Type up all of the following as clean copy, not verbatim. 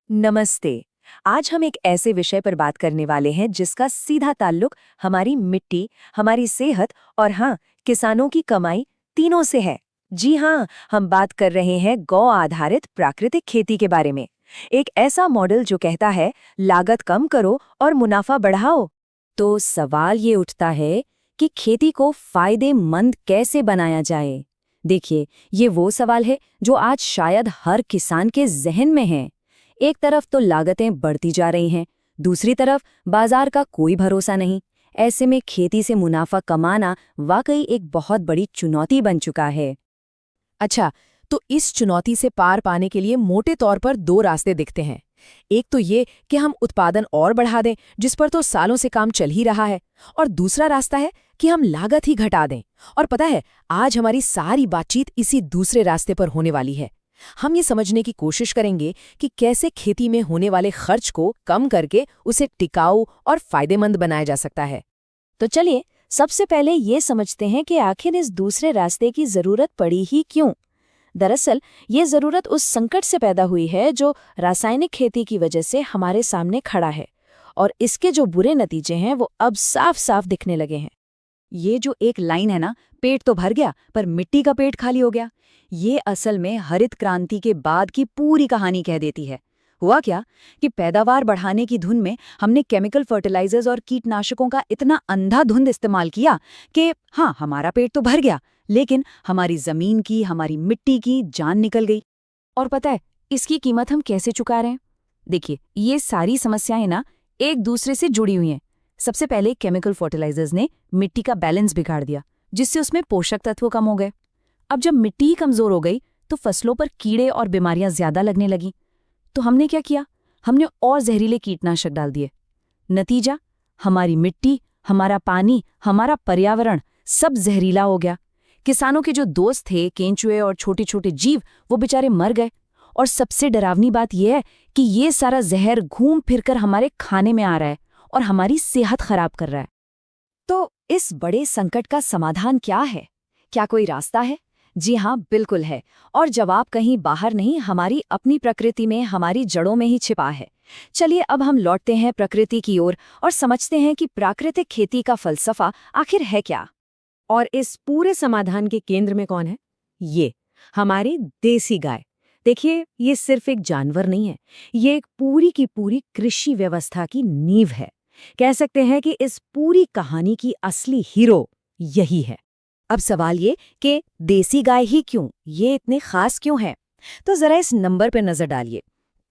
नमस्ते। आज हम एक ऐसे विषय पर बात करने वाले हैं जिसका सीधा ताल्लुक हमारी मिट्टी, हमारी सेहत और हाँ, किसानों की कमाई तीनों से है। जी हाँ, हम बात कर रहे हैं गौ आधारित प्राकृतिक खेती के बारे में। एक ऐसा मॉडल जो कहता है लागत कम करो और मुनाफा बढ़ाओ। तो सवाल ये उठता है कि खेती को फायदेमंद कैसे बनाया जाए। देखिए, ये वो सवाल है जो आज शायद हर किसान के जहन में है। एक तरफ तो लागतें बढ़ती जा रही हैं, दूसरी तरफ बाजार का कोई भरोसा नहीं। ऐसे में खेती से मुनाफा कमाना वाकई एक बहुत बड़ी चुनौती बन चुका है। अच्छा, तो इस चुनौती से पार पाने के लिए मोटे तौर पर दो रास्ते दिखते हैं। एक तो ये कि हम उत्पादन और बढ़ा दें, जिस पर तो सालों से काम चल ही रहा है, और दूसरा रास्ता है कि हम लागत ही घटा दें। और पता है, आज हमारी सारी बातचीत इसी दूसरे रास्ते पर होने वाली है। हम ये समझने की कोशिश करेंगे कि कैसे खेती में होने वाले खर्च को कम करके उसे टिकाऊ और फायदेमंद बनाया जा सकता है। तो चलिए, सबसे पहले ये समझते हैं कि आखिर इस दूसरे रास्ते की जरूरत पड़ी ही क्यों। दरअसल ये जरूरत उस संकट से पैदा हुई है जो रासायनिक खेती की वजह से हमारे सामने खड़ा है, और इसके जो बुरे नतीजे हैं वो अब साफ साफ दिखने लगे हैं। ये जो एक लाइन है ना, पेट तो भर गया पर मिट्टी का पेट खाली हो गया, ये असल में हरित क्रांति के बाद की पूरी कहानी कह देती है। हुआ क्या कि पैदावार बढ़ाने की धुन में हमने केमिकल फर्टिलाइजर्स और कीटनाशकों का इतना अंधाधुंध इस्तेमाल किया कि हाँ, हमारा पेट तो भर गया, लेकिन हमारी जमीन की, हमारी मिट्टी की जान निकल गई। और पता है इसकी कीमत हम कैसे चुका रहे हैं? देखिए, ये सारी समस्याएं ना एक दूसरे से जुड़ी हुई हैं। सबसे पहले केमिकल फर्टिलाइजर्स ने मिट्टी का बैलेंस बिगाड़ दिया, जिससे उसमें पोषक तत्व कम हो गए। अब जब मिट्टी ही कमजोर हो गई तो फसलों पर कीड़े और बीमारियां ज्यादा लगने लगी। तो हमने क्या किया? हमने और जहरीले कीटनाशक डाल दिए। नतीजा, हमारी मिट्टी, हमारा पानी, हमारा पर्यावरण सब जहरीला हो गया। किसानों के जो दोस्त थे, केंचुए और छोटे छोटे जीव, वो बेचारे मर गए। और सबसे डरावनी बात यह है कि ये सारा जहर घूम फिरकर हमारे खाने में आ रहा है और हमारी सेहत खराब कर रहा है। तो इस बड़े संकट का समाधान क्या है? क्या कोई रास्ता है? जी हाँ, बिल्कुल है। और जवाब कहीं बाहर नहीं, हमारी अपनी प्रकृति में, हमारी जड़ों में ही छिपा है। चलिए अब हम लौटते हैं प्रकृति की ओर और समझते हैं कि प्राकृतिक खेती का फलसफा आखिर है क्या। और इस पूरे समाधान के केंद्र में कौन है? ये हमारी देसी गाय। देखिए, ये सिर्फ एक जानवर नहीं है, ये एक पूरी की पूरी कृषि व्यवस्था की नींव है। कह सकते हैं कि इस पूरी कहानी की असली हीरो यही है। अब सवाल ये कि देसी गाय ही क्यों, ये इतने खास क्यों है? तो जरा इस नंबर पे नजर डालिए,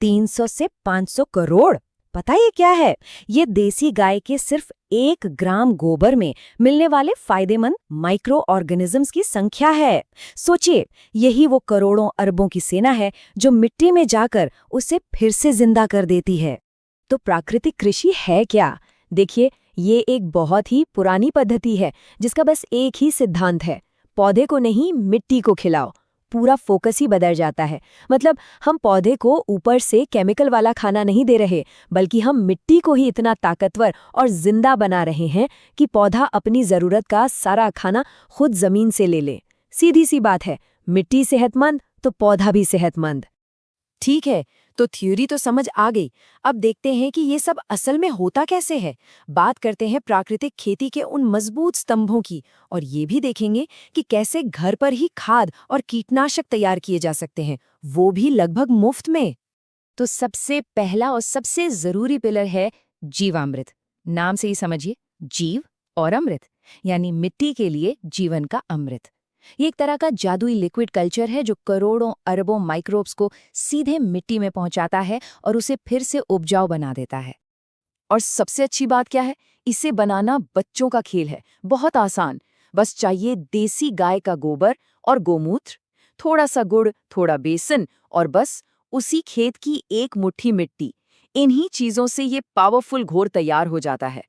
300 से 500 करोड़। पता ये क्या है? ये देसी गाय के सिर्फ 1 ग्राम गोबर में मिलने वाले फायदेमंद माइक्रो ऑर्गेनिजम्स की संख्या है। सोचिए, यही वो करोड़ों अरबों की सेना है जो मिट्टी में जाकर उसे फिर से जिंदा कर देती है। तो प्राकृतिक कृषि है क्या? देखिए, ये एक बहुत ही पुरानी पद्धति है जिसका बस एक ही सिद्धांत है, पौधे को नहीं, मिट्टी को खिलाओ। पूरा फोकस ही बदल जाता है। मतलब हम पौधे को ऊपर से केमिकल वाला खाना नहीं दे रहे, बल्कि हम मिट्टी को ही इतना ताकतवर और जिंदा बना रहे हैं कि पौधा अपनी जरूरत का सारा खाना खुद जमीन से ले ले। सीधी सी बात है, मिट्टी सेहतमंद तो पौधा भी सेहतमंद। ठीक है, तो थ्योरी तो समझ आ गई। अब देखते हैं कि ये सब असल में होता कैसे है। बात करते हैं प्राकृतिक खेती के उन मजबूत स्तंभों की, और ये भी देखेंगे कि कैसे घर पर ही खाद और कीटनाशक तैयार किए जा सकते हैं, वो भी लगभग मुफ्त में। तो सबसे पहला और सबसे जरूरी पिलर है जीवामृत। नाम से ही समझिए, जीव और अमृत, यानी मिट्टी के लिए जीवन का अमृत। ये एक तरह का जादुई लिक्विड कल्चर है जो करोड़ों अरबों माइक्रोब्स को सीधे मिट्टी में पहुंचाता है और उसे फिर से उपजाऊ बना देता है। और सबसे अच्छी बात क्या है? इसे बनाना बच्चों का खेल है, बहुत आसान। बस चाहिए देसी गाय का गोबर और गोमूत्र, थोड़ा सा गुड़, थोड़ा बेसन, और बस उसी खेत की एक मुट्ठी मिट्टी। इन्हीं चीजों से ये पावरफुल घोर तैयार हो जाता है।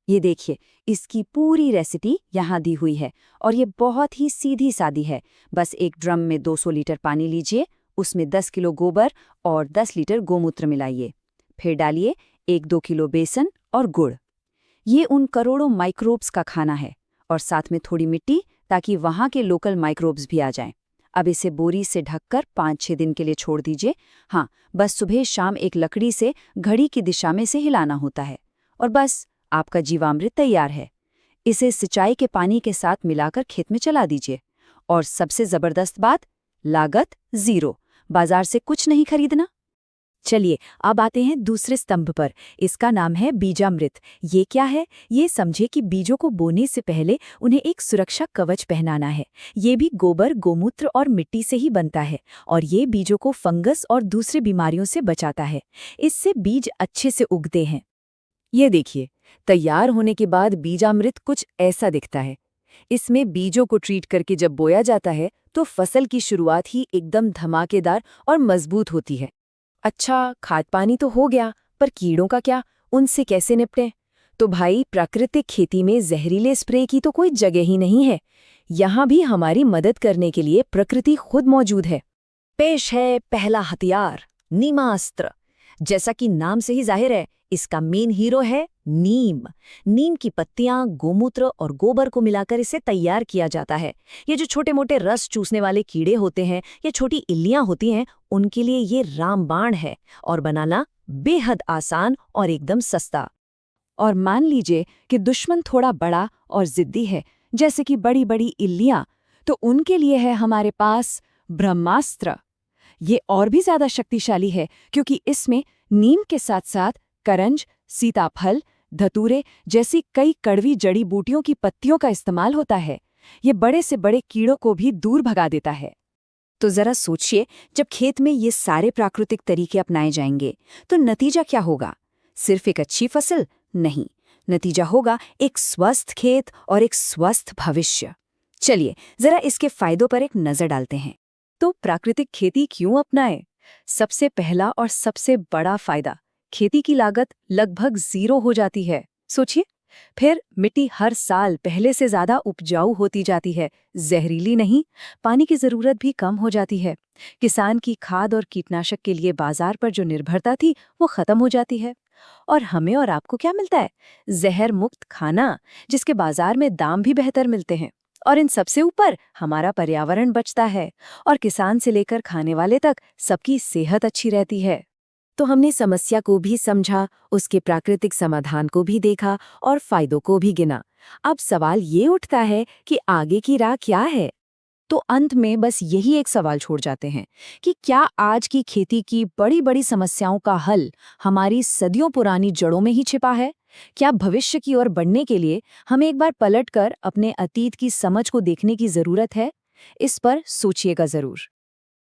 ये देखिए, इसकी पूरी रेसिपी यहाँ दी हुई है और ये बहुत ही सीधी सादी है। बस एक ड्रम में 200 लीटर पानी लीजिए, उसमें 10 किलो गोबर और 10 लीटर गोमूत्र मिलाइए। फिर डालिए 1-2 किलो बेसन और गुड़। ये उन करोड़ों माइक्रोब्स का खाना है, और साथ में थोड़ी मिट्टी ताकि वहाँ के लोकल माइक्रोब्स भी आ जाएं। अब इसे बोरी से ढककर 5-6 दिन के लिए छोड़ दीजिए। हाँ, बस सुबह शाम एक लकड़ी से घड़ी की दिशा में से हिलाना होता है और बस आपका जीवामृत तैयार है। इसे सिंचाई के पानी के साथ मिलाकर खेत में चला दीजिए। और सबसे जबरदस्त बात, लागत 0, बाजार से कुछ नहीं खरीदना। चलिए अब आते हैं दूसरे स्तंभ पर। इसका नाम है बीजामृत। ये क्या है? ये समझे कि बीजों को बोने से पहले उन्हें एक सुरक्षा कवच पहनाना है। ये भी गोबर, गोमूत्र और मिट्टी से ही बनता है और ये बीजों को फंगस और दूसरी बीमारियों से बचाता है। इससे बीज अच्छे से उगते हैं। ये देखिए, तैयार होने के बाद बीजामृत कुछ ऐसा दिखता है। इसमें बीजों को ट्रीट करके जब बोया जाता है तो फसल की शुरुआत ही एकदम धमाकेदार और मजबूत होती है। अच्छा, खाद पानी तो हो गया, पर कीड़ों का क्या? उनसे कैसे निपटें? तो भाई, प्राकृतिक खेती में जहरीले स्प्रे की तो कोई जगह ही नहीं है। यहाँ भी हमारी मदद करने के लिए प्रकृति खुद मौजूद है। पेश है पहला हथियार, नीमास्त्र। जैसा कि नाम से ही जाहिर है, इसका मेन हीरो है नीम। नीम की पत्तियां, गोमूत्र और गोबर को मिलाकर इसे तैयार किया जाता है। ये जो छोटे मोटे रस चूसने वाले कीड़े होते हैं या छोटी इल्लियां होती हैं, उनके लिए ये रामबाण है और बनाना बेहद आसान और एकदम सस्ता। और मान लीजिए कि दुश्मन थोड़ा बड़ा और जिद्दी है, जैसे कि बड़ी बड़ी इल्लियां, तो उनके लिए है हमारे पास ब्रह्मास्त्र। ये और भी ज्यादा शक्तिशाली है क्योंकि इसमें नीम के साथ साथ करंज, सीताफल, धतूरे जैसी कई कड़वी जड़ी बूटियों की पत्तियों का इस्तेमाल होता है। ये बड़े से बड़े कीड़ों को भी दूर भगा देता है। तो जरा सोचिए, जब खेत में ये सारे प्राकृतिक तरीके अपनाए जाएंगे तो नतीजा क्या होगा? सिर्फ एक अच्छी फसल नहीं, नतीजा होगा एक स्वस्थ खेत और एक स्वस्थ भविष्य। चलिए जरा इसके फायदों पर एक नजर डालते हैं। तो प्राकृतिक खेती क्यों अपनाएं? सबसे पहला और सबसे बड़ा फायदा, खेती की लागत लगभग 0 हो जाती है। सोचिए, फिर मिट्टी हर साल पहले से ज्यादा उपजाऊ होती जाती है, जहरीली नहीं, पानी की जरूरत भी कम हो जाती है। किसान की खाद और कीटनाशक के लिए बाजार पर जो निर्भरता थी वो खत्म हो जाती है। और हमें और आपको क्या मिलता है? जहर मुक्त खाना, जिसके बाजार में दाम भी बेहतर मिलते हैं। और इन सबसे ऊपर हमारा पर्यावरण बचता है और किसान से लेकर खाने वाले तक सबकी सेहत अच्छी रहती है। तो हमने समस्या को भी समझा, उसके प्राकृतिक समाधान को भी देखा और फायदों को भी गिना। अब सवाल ये उठता है कि आगे की राह क्या है? तो अंत में बस यही एक सवाल छोड़ जाते हैं कि क्या आज की खेती की बड़ी बड़ी समस्याओं का हल हमारी सदियों पुरानी जड़ों में ही छिपा है? क्या भविष्य की ओर बढ़ने के लिए हमें एक बार पलटकर अपने अतीत की समझ को देखने की जरूरत है? इस पर सोचिएगा जरूर।